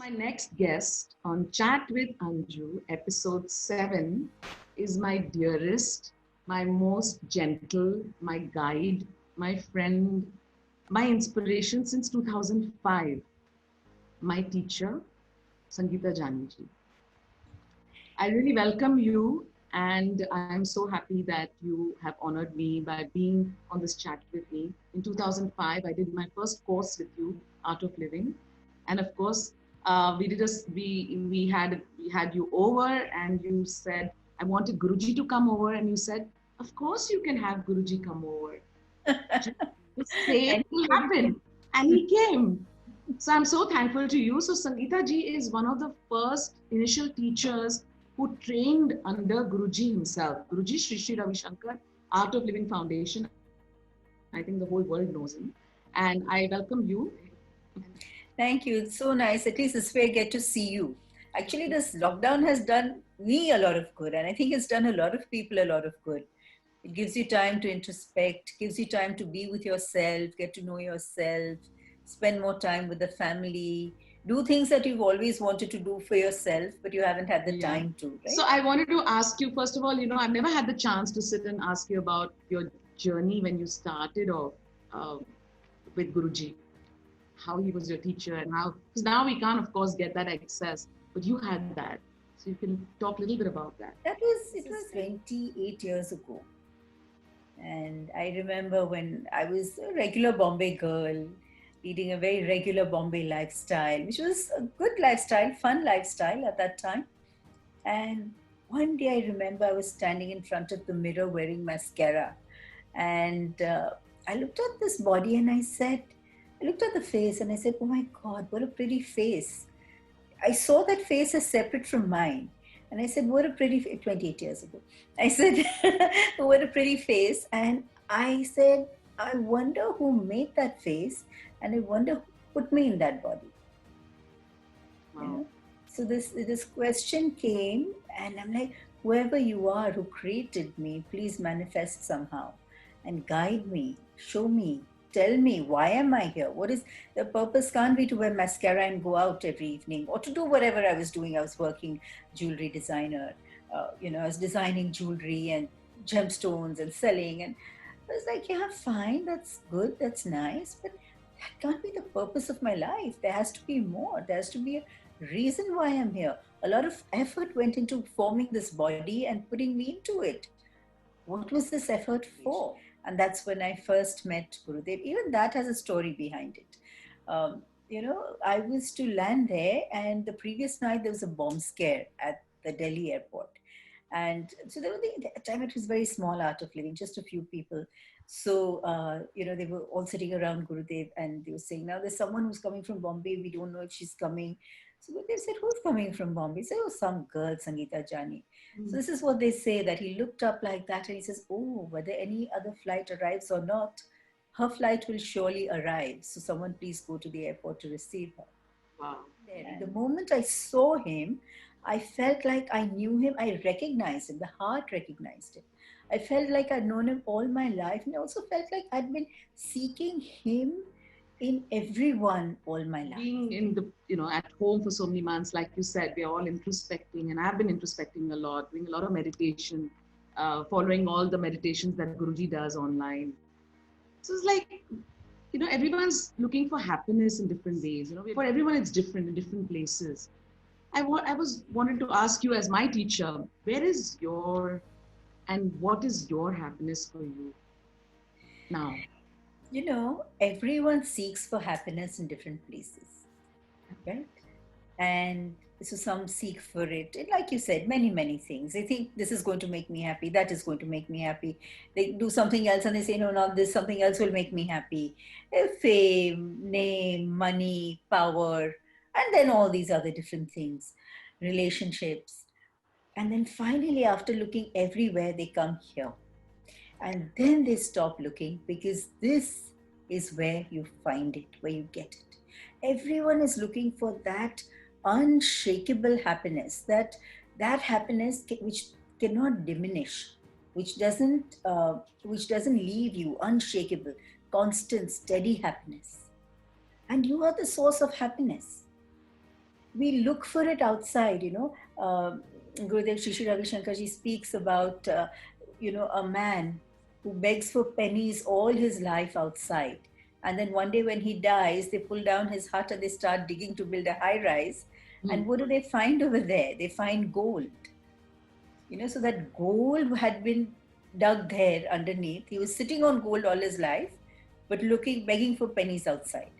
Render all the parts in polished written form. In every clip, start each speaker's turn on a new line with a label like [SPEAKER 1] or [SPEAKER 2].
[SPEAKER 1] My next guest on Chat with Anju, episode 7, is my dearest, my most gentle, my guide, my friend, my inspiration since 2005, my teacher, Sangeeta Janiji. I really welcome you, and I'm so happy that you have honored me by being on this chat with me. In 2005, I did my first course with you, Art of Living, and of course, we did a we had you over, and you said I wanted Guruji to come over, and you said, of course you can have Guruji come over. Just say it
[SPEAKER 2] And
[SPEAKER 1] will happen, and he came. So I'm so thankful to you. So Sangeeta ji is one of the first initial teachers who trained under Guruji himself. Guruji Sri Sri Ravi Shankar, Art of Living Foundation. I think the whole world knows him. And I welcome you.
[SPEAKER 2] thank you. It's so nice. At least this way I get to see you. Actually, this lockdown has done me a lot of good, and I think it's done a lot of people a lot of good. It gives you time to introspect, gives you time to be with yourself, get to know yourself, spend more time with the family, do things that you've always wanted to do for yourself, but you haven't had the
[SPEAKER 1] Yeah.
[SPEAKER 2] time to,
[SPEAKER 1] So
[SPEAKER 2] right?
[SPEAKER 1] I wanted to ask you, first of all, I've never had the chance to sit and ask you about your journey when you started off uh, with Guruji, how he was your teacher and how, because now we can't, of course, get that access, but you had that. So you can talk a little bit about that.
[SPEAKER 2] It was 28 years ago. And I remember when I was a regular Bombay girl, leading a very regular Bombay lifestyle, which was a good lifestyle, fun lifestyle at that time. And one day I remember I was standing in front of the mirror wearing mascara. And I looked at this body and I looked at the face and I said, oh my God, what a pretty face. I saw that face as separate from mine. And I said, what a pretty 28 years ago. I said, what a pretty face. And I said, I wonder who made that face and I wonder who put me in that body. You
[SPEAKER 1] Wow.
[SPEAKER 2] know? So this question came and I'm like, whoever you are who created me, please manifest somehow and guide me, show me, tell me why am I here? What is the purpose? Can't be to wear mascara and go out every evening or to do whatever I was doing. I was working jewelry designer. I was designing jewelry and gemstones and selling. And I was like, yeah, fine, that's good, that's nice, but that can't be the purpose of my life. There has to be more. There has to be a reason why I'm here. A lot of effort went into forming this body and putting me into it. What was this effort for? And that's when I first met Gurudev. Even that has a story behind it. I was to land there, and the previous night there was a bomb scare at the Delhi airport. And so there were at the time it was very small Art of Living, just a few people. So they were all sitting around Gurudev, and they were saying, "Now there's someone who's coming from Bombay. We don't know if she's coming." So Gurudev said, "Who's coming from Bombay?" He said, "Oh, some girl, Sangeeta Jani." So this is what they say, that he looked up like that and he says, "Oh, whether any other flight arrives or not, her flight will surely arrive. So someone please go to the airport to receive her."
[SPEAKER 1] Wow.
[SPEAKER 2] The moment I saw him, I felt like I knew him. I recognized him. The heart recognized him. I felt like I'd known him all my life. And I also felt like I'd been seeking him in everyone all my life.
[SPEAKER 1] Being in the, at home for so many months, like you said, we're all introspecting, and I've been introspecting a lot, doing a lot of meditation, following all the meditations that Guruji does online. So it's like, everyone's looking for happiness in different ways. For everyone, it's different in different places. I was wanted to ask you as my teacher, where is your and what is your happiness for you now?
[SPEAKER 2] Everyone seeks for happiness in different places, right? And so some seek for it, and like you said, many things. They think this is going to make me happy, that is going to make me happy. They do something else and they say, no, not this, something else will make me happy. Fame, name, money, power, and then all these other different things, relationships. And then finally, after looking everywhere, they come here, and then they stop looking, because this is where you find it, where you get it. Everyone is looking for that unshakable happiness, that happiness which cannot diminish, which doesn't leave you, unshakable, constant, steady happiness. And you are the source of happiness. we look for it outside, Gurudev Shri Ravi Shankar ji speaks about, a man who begs for pennies all his life outside. And then one day when he dies, they pull down his hut and they start digging to build a high rise.
[SPEAKER 1] Hmm.
[SPEAKER 2] And what do they find over there? They find gold. So that gold had been dug there underneath. He was sitting on gold all his life, but begging for pennies outside.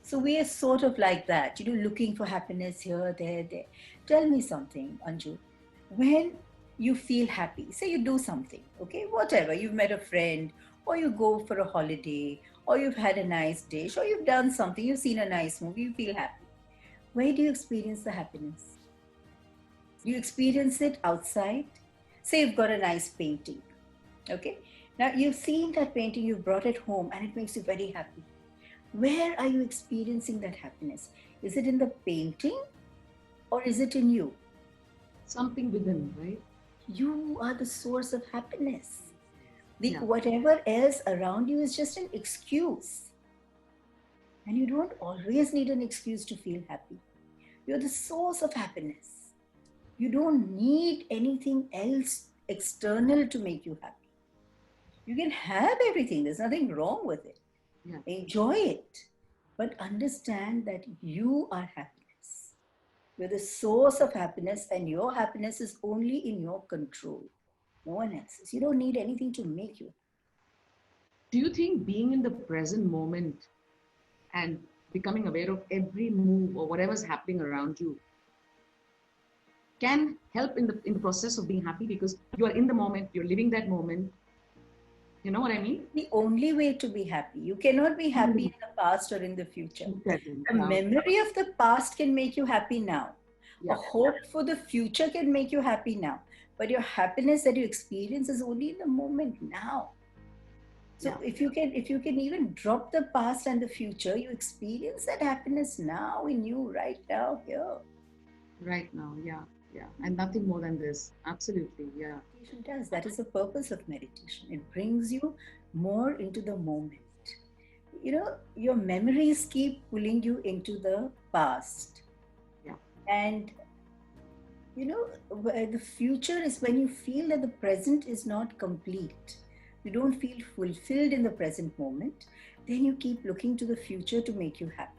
[SPEAKER 2] So we are sort of like that, looking for happiness here, there, there. Tell me something, Anju. When you feel happy, say you do something, okay, whatever, you've met a friend, or you go for a holiday, or you've had a nice dish, or you've done something, you've seen a nice movie, you feel happy. Where do you experience the happiness? You experience it outside. Say you've got a nice painting, okay? Now you've seen that painting, you've brought it home, and it makes you very happy. Where are you experiencing that happiness? Is it in the painting or is it in you?
[SPEAKER 1] Something within, right?
[SPEAKER 2] You are the source of happiness.
[SPEAKER 1] Yeah.
[SPEAKER 2] Whatever else around you is just an excuse. And you don't always need an excuse to feel happy. You're the source of happiness. You don't need anything else external to make you happy. You can have everything, there's nothing wrong with it.
[SPEAKER 1] Yeah.
[SPEAKER 2] Enjoy it, but understand that you are happiness. You're the source of happiness, and your happiness is only in your control. No one else's. You don't need anything to make you.
[SPEAKER 1] Do you think being in the present moment and becoming aware of every move or whatever's happening around you can help in the process of being happy, because you are in the moment, you're living that moment? You know what I mean?
[SPEAKER 2] The only way to be happy. You cannot be happy in the past or in the future. A memory of the past can make you happy now.
[SPEAKER 1] Yeah.
[SPEAKER 2] A hope for the future can make you happy now. But your happiness that you experience is only in the moment now. So
[SPEAKER 1] Yeah.
[SPEAKER 2] if you can even drop the past and the future, you experience that happiness now in you, right now, here.
[SPEAKER 1] Right now, yeah, yeah. And nothing more than this. Absolutely, yeah.
[SPEAKER 2] Meditation does. That is the purpose of meditation. It brings you more into the moment. Your memories keep pulling you into the past.
[SPEAKER 1] Yeah.
[SPEAKER 2] And the future is when you feel that the present is not complete. You don't feel fulfilled in the present moment. Then you keep looking to the future to make you happy.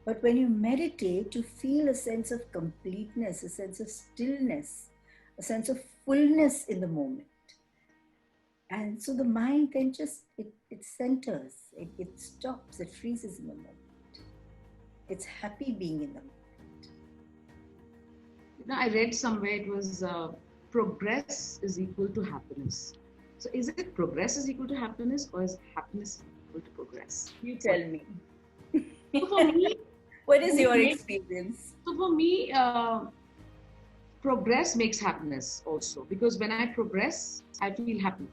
[SPEAKER 2] But when you meditate, you feel a sense of completeness, a sense of stillness, a sense of fullness in the moment. And so the mind then just, it centers, it stops, it freezes in the moment. It's happy being in the moment.
[SPEAKER 1] I read somewhere it was progress is equal to happiness. So is it progress is equal to happiness, or is happiness equal to progress?
[SPEAKER 2] You tell me.
[SPEAKER 1] So for me,
[SPEAKER 2] what is your experience?
[SPEAKER 1] So for me, progress makes happiness also, because when I progress, I feel happy.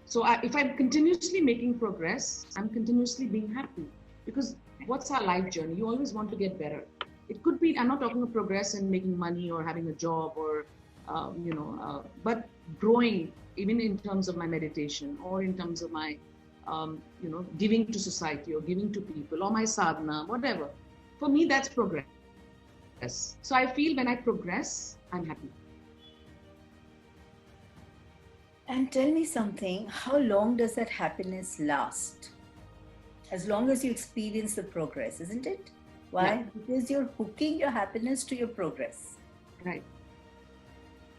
[SPEAKER 1] So if I'm continuously making progress, I'm continuously being happy, because what's our life journey? You always want to get better. It could be, I'm not talking of progress in making money or having a job or, but growing, even in terms of my meditation or in terms of my, giving to society or giving to people or my sadhana, whatever. For me, that's progress. So I feel when I progress, I'm happy.
[SPEAKER 2] And tell me something, how long does that happiness last? As long as you experience the progress, isn't it? Why?
[SPEAKER 1] Yeah.
[SPEAKER 2] Because you're hooking your happiness to your progress.
[SPEAKER 1] Right.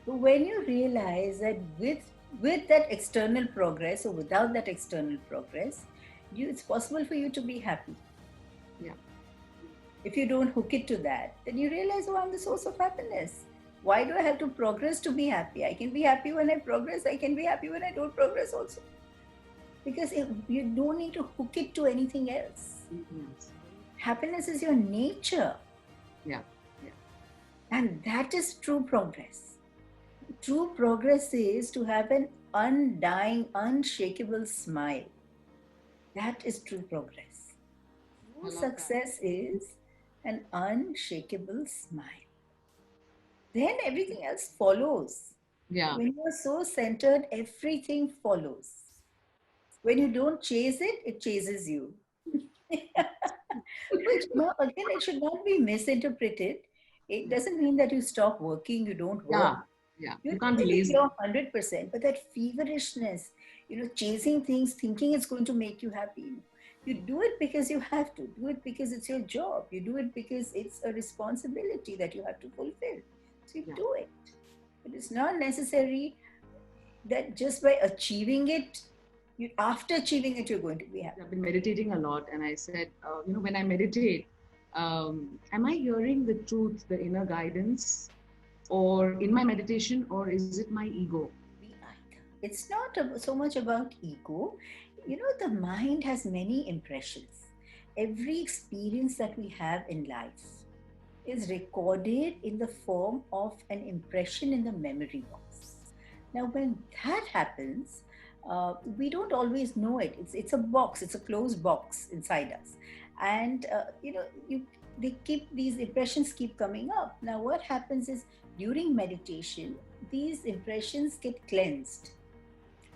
[SPEAKER 2] So when you realize that with that external progress or without that external progress, it's possible for you to be happy.
[SPEAKER 1] Yeah.
[SPEAKER 2] If you don't hook it to that, then you realize, oh, I'm the source of happiness. Why do I have to progress to be happy? I can be happy when I progress. I can be happy when I don't progress also. Because you don't need to hook it to anything else.
[SPEAKER 1] Yes.
[SPEAKER 2] Happiness is your nature.
[SPEAKER 1] Yeah.
[SPEAKER 2] And that is true progress. True progress is to have an undying, unshakable smile. That is true progress. True success is an unshakable smile. Then everything else follows.
[SPEAKER 1] Yeah.
[SPEAKER 2] When you are so centered, everything follows. When you don't chase it, it chases you. Which, no, again, it should not be misinterpreted. It
[SPEAKER 1] Yeah.
[SPEAKER 2] doesn't mean that you stop working, you don't
[SPEAKER 1] Yeah.
[SPEAKER 2] work.
[SPEAKER 1] Yeah.
[SPEAKER 2] You
[SPEAKER 1] You
[SPEAKER 2] do
[SPEAKER 1] can't be
[SPEAKER 2] it with
[SPEAKER 1] lazy.
[SPEAKER 2] your 100%, but that feverishness, chasing things, thinking it's going to make you happy. You do it because you have to. Do it because it's your job. You do it because it's a responsibility that you have to fulfill. So you
[SPEAKER 1] Yeah.
[SPEAKER 2] do it. It is not necessary that just by achieving it, after achieving it, you're going to be happy.
[SPEAKER 1] I've been meditating a lot, and I said, when I meditate, am I hearing the truth, the inner guidance, or in my meditation, or is it my ego?
[SPEAKER 2] Be either. It's not so much about ego. The mind has many impressions. Every experience that we have in life is recorded in the form of an impression in the memory box. Now, when that happens, we don't always know it. It's a box. It's a closed box inside us, and these impressions keep coming up. Now, what happens is during meditation, these impressions get cleansed.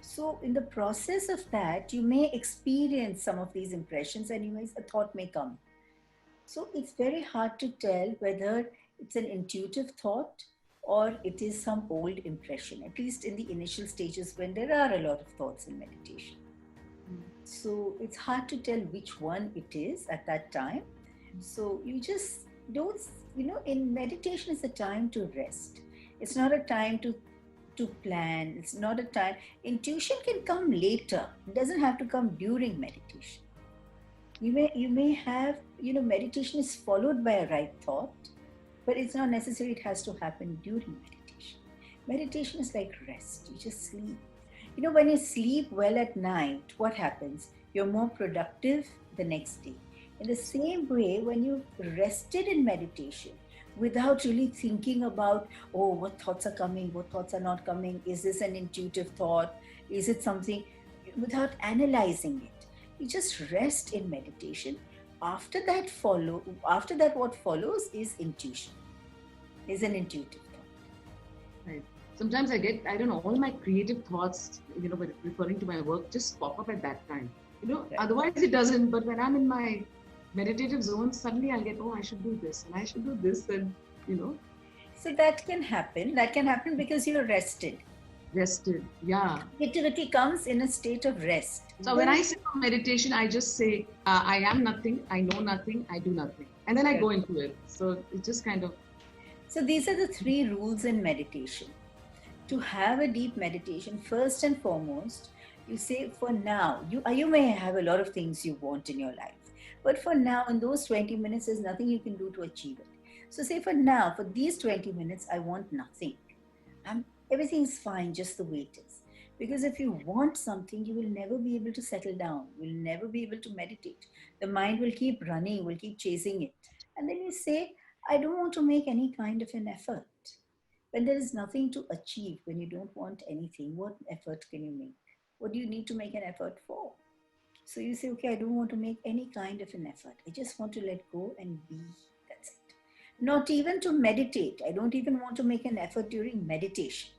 [SPEAKER 2] So, in the process of that, you may experience some of these impressions, and a thought may come. So it's very hard to tell whether it's an intuitive thought or it is some old impression, at least in the initial stages when there are a lot of thoughts in meditation. So it's hard to tell which one it is at that time. So you just don't, in meditation, it's a time to rest. It's not a time to plan. It's not a time. Intuition can come later. It doesn't have to come during meditation. You may have, meditation is followed by a right thought, but it's not necessary it has to happen during meditation. Meditation is like rest. You just sleep. When you sleep well at night, what happens? You're more productive the next day. In the same way, when you rested in meditation without really thinking about, oh, what thoughts are coming, what thoughts are not coming, is this an intuitive thought, is it something, without analyzing it, you just rest in meditation. After that what follows is intuition, is an intuitive thought.
[SPEAKER 1] Right. Sometimes I don't know, all my creative thoughts, referring to my work, just pop up at that time.
[SPEAKER 2] Right.
[SPEAKER 1] Otherwise it doesn't. But when I'm in my meditative zone, suddenly I'll get, oh, I should do this and I should do this, and
[SPEAKER 2] So that can happen because you're rested.
[SPEAKER 1] rested. Yeah.
[SPEAKER 2] Creativity comes in a state of rest.
[SPEAKER 1] So when I sit on meditation, I just say, I am nothing, I know nothing, I do nothing, and then I go into it. So it just kind of.
[SPEAKER 2] So these are the 3 rules in meditation. To have a deep meditation, first and foremost, you say, for now, you may have a lot of things you want in your life, but for now, in those 20 minutes, there's nothing you can do to achieve it. So say, for now, for these 20 minutes, I want nothing. Everything's fine just the way it is. Because if you want something, you will never be able to settle down. You will never be able to meditate. The mind will keep running, will keep chasing it. And then you say, I don't want to make any kind of an effort. When there is nothing to achieve, when you don't want anything, what effort can you make? What do you need to make an effort for? So you say, okay, I don't want to make any kind of an effort. I just want to let go and be. That's it. Not even to meditate. I don't even want to make an effort during meditation.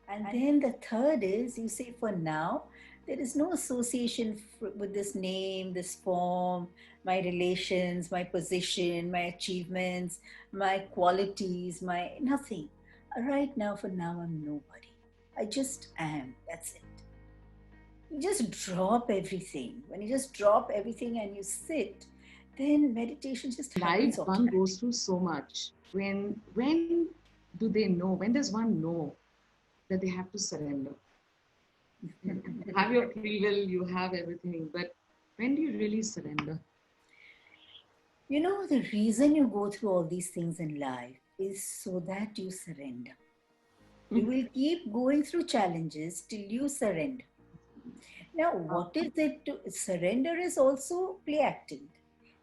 [SPEAKER 2] And then the third is, you say, for now, there is no association with this name, this form, my relations, my position, my achievements, my qualities, my nothing. Right now, for now, I'm nobody. I just am. That's it. You just drop everything. When you just drop everything and you sit, then meditation just happens
[SPEAKER 1] Life, one
[SPEAKER 2] automatically.
[SPEAKER 1] goes through so much. When do they know? When does one know that they have to surrender? You have your free will, you have everything, but when do you really surrender?
[SPEAKER 2] The reason you go through all these things in life is so that you surrender. You will keep going through challenges till you surrender. Now, what is it to surrender? Is also play acting.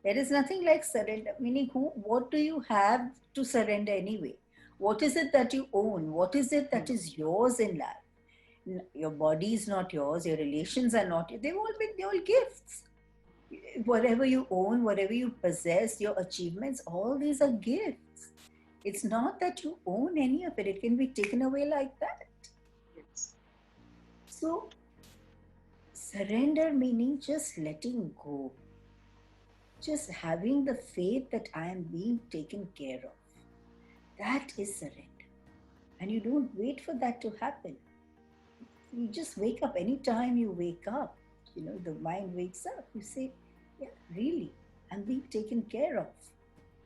[SPEAKER 2] There is nothing like surrender, meaning what do you have to surrender anyway? What is it that you own? What is it that is yours in life? Your body is not yours, your relations are not, they're all gifts. Whatever you own, whatever you possess, your achievements, all these are gifts. It's not that you own any of it, it can be taken away like that.
[SPEAKER 1] Yes.
[SPEAKER 2] So, surrender meaning just letting go. Just having the faith that I am being taken care of. That is surrender. And you don't wait for that to happen. You just wake up. Anytime you wake up, the mind wakes up. You say, yeah, really, I'm being taken care of.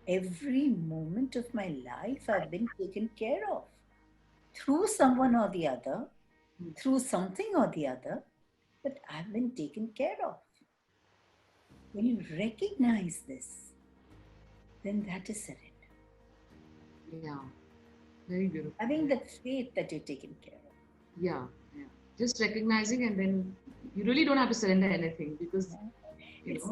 [SPEAKER 2] Every moment of my life, I've been taken care of through someone or the other, through something or the other, but I've been taken care of. When you recognize this, then that is surrender.
[SPEAKER 1] Yeah. Very beautiful.
[SPEAKER 2] Having that faith that you're taken care of.
[SPEAKER 1] Yeah. Yeah. Just recognizing, and then you really don't have to surrender anything, because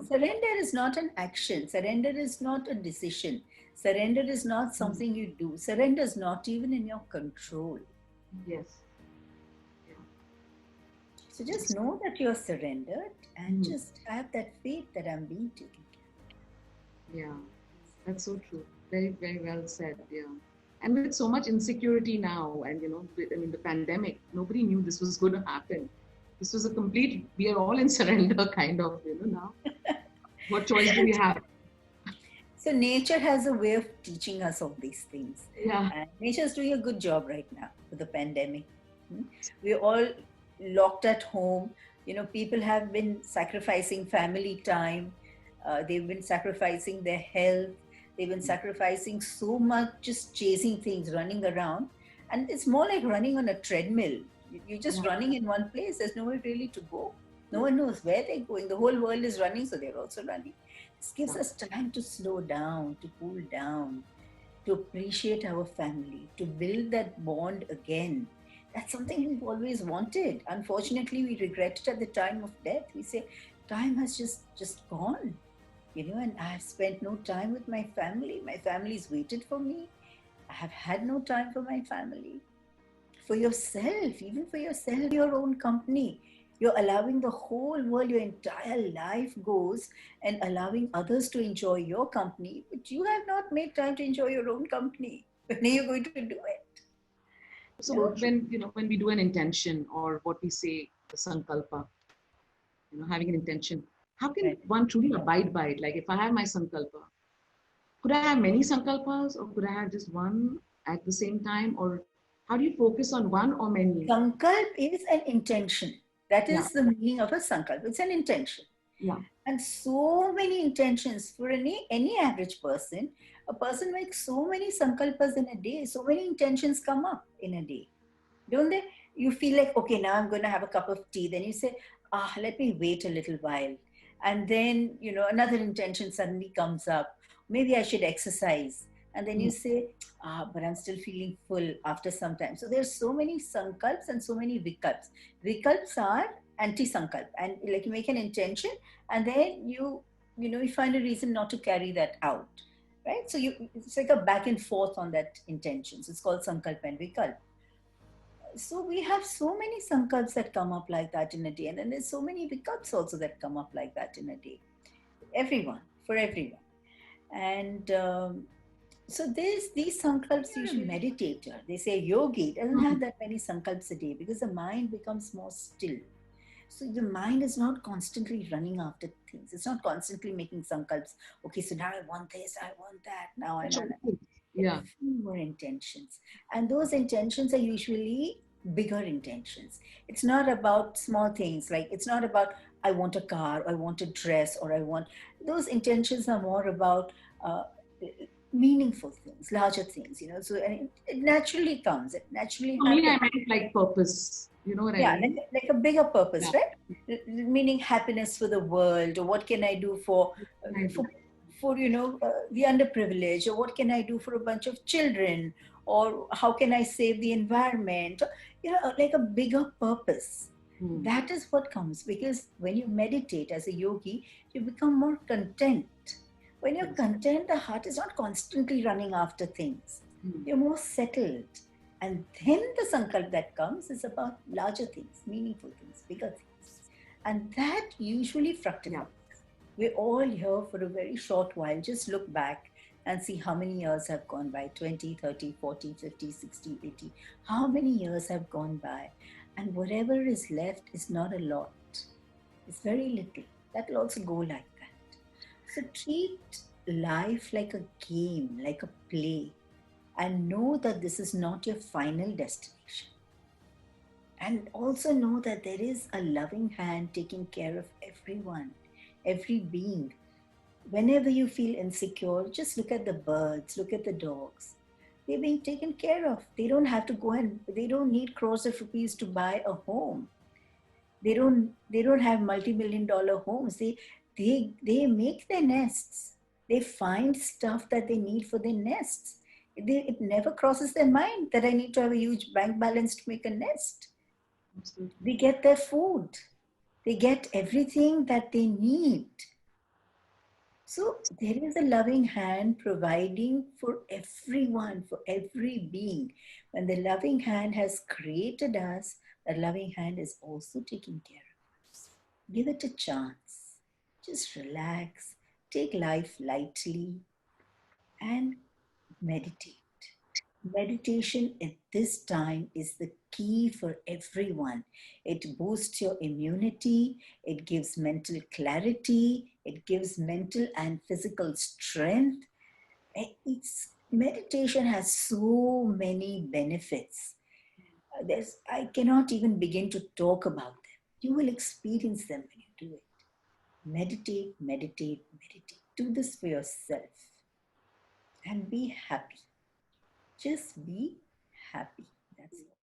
[SPEAKER 2] Surrender is not an action. Surrender is not a decision. Surrender is not something you do. Surrender is not even in your control.
[SPEAKER 1] Yes. Yeah.
[SPEAKER 2] So just know that you're surrendered and just have that faith that I'm being taken care of.
[SPEAKER 1] Yeah. That's so true. Very, very well said. Yeah. And with so much insecurity now, and the pandemic, nobody knew this was going to happen. This was a complete, we are all in surrender kind of, now. What choice do we have?
[SPEAKER 2] So nature has a way of teaching us all these things.
[SPEAKER 1] Yeah.
[SPEAKER 2] And nature is doing a good job right now with the pandemic. We're all locked at home. People have been sacrificing family time. They've been sacrificing their health. They've been sacrificing so much, just chasing things, running around. And it's more like running on a treadmill. You're just running in one place. There's nowhere really to go. No one knows where they're going. The whole world is running, so they're also running. This gives us time to slow down, to cool down, to appreciate our family, to build that bond again. That's something we've always wanted. Unfortunately, we regret it at the time of death. We say, time has just gone. And I have spent no time with my family. My family's waited for me. I have had no time for my family. For yourself, even for yourself, your own company. You're allowing the whole world, your entire life goes, and allowing others to enjoy your company, but you have not made time to enjoy your own company. When are you going to do it?
[SPEAKER 1] So when we do an intention, or what we say, the sankalpa, having an intention, how can one truly abide by it? Like if I have my sankalpa, could I have many sankalpas, or could I have just one at the same time? Or how do you focus on one or many?
[SPEAKER 2] Sankalp is an intention. That is the meaning of a sankalp. It's an intention.
[SPEAKER 1] Yeah.
[SPEAKER 2] And so many intentions for any average person. A person makes so many sankalpas in a day. So many intentions come up in a day, don't they? You feel like, okay, now I'm going to have a cup of tea. Then you say, let me wait a little while. And then, another intention suddenly comes up. Maybe I should exercise. And then you say, but I'm still feeling full after some time. So there's so many sankalps and so many vikalps. Vikalps are anti-sankalp. And like you make an intention and then you find a reason not to carry that out. Right? So it's like a back and forth on that intention. So it's called sankalp and vikalp. So we have so many sankalps that come up like that in a day. And then there's so many vikalps also that come up like that in a day. For everyone. And so these sankalps, usually meditator, they say yogi doesn't have that many sankalps a day because the mind becomes more still. So the mind is not constantly running after things. It's not constantly making sankalps. Okay, so now I want this, I want that. Now I want that.
[SPEAKER 1] Yeah.
[SPEAKER 2] A few more intentions. And those intentions are usually bigger intentions. It's not about small things. Like it's not about I want a car, or I want a dress, or I want... Those intentions are more about meaningful things, larger things, so and it naturally comes. It naturally happens.
[SPEAKER 1] I meant like purpose. You know what I mean?
[SPEAKER 2] Like a bigger purpose, right? Meaning happiness for the world, or what can I do for the underprivileged, or what can I do for a bunch of children, or how can I save the environment? Like a bigger purpose. That is what comes, because when you meditate as a yogi, you become more content. When you're content, the heart is not constantly running after things. You're more settled. And then the sankalp that comes is about larger things, meaningful things, bigger things. And that usually fructifies. We're all here for a very short while. Just look back and see how many years have gone by. 20, 30, 40, 50, 60, 80. How many years have gone by? And whatever is left is not a lot. It's very little. That will also go like that. So treat life like a game, like a play, and know that this is not your final destination. And also know that there is a loving hand taking care of everyone, every being. Whenever you feel insecure, just look at the birds, look at the dogs. They're being taken care of. They don't have to go and they don't need crores of rupees to buy a home. They don't have multi-million dollar homes. They make their nests. They find stuff that they need for their nests. It never crosses their mind that I need to have a huge bank balance to make a nest.
[SPEAKER 1] Absolutely.
[SPEAKER 2] They get their food. They get everything that they need. So there is a loving hand providing for everyone, for every being. When the loving hand has created us, the loving hand is also taking care of us. Give it a chance. Just relax, take life lightly, and meditate. Meditation at this time is the key for everyone. It boosts your immunity, it gives mental clarity, it gives mental and physical strength. Meditation has so many benefits. I cannot even begin to talk about them. You will experience them when you do it. Meditate, meditate, meditate. Do this for yourself and be happy. Just be happy. That's all.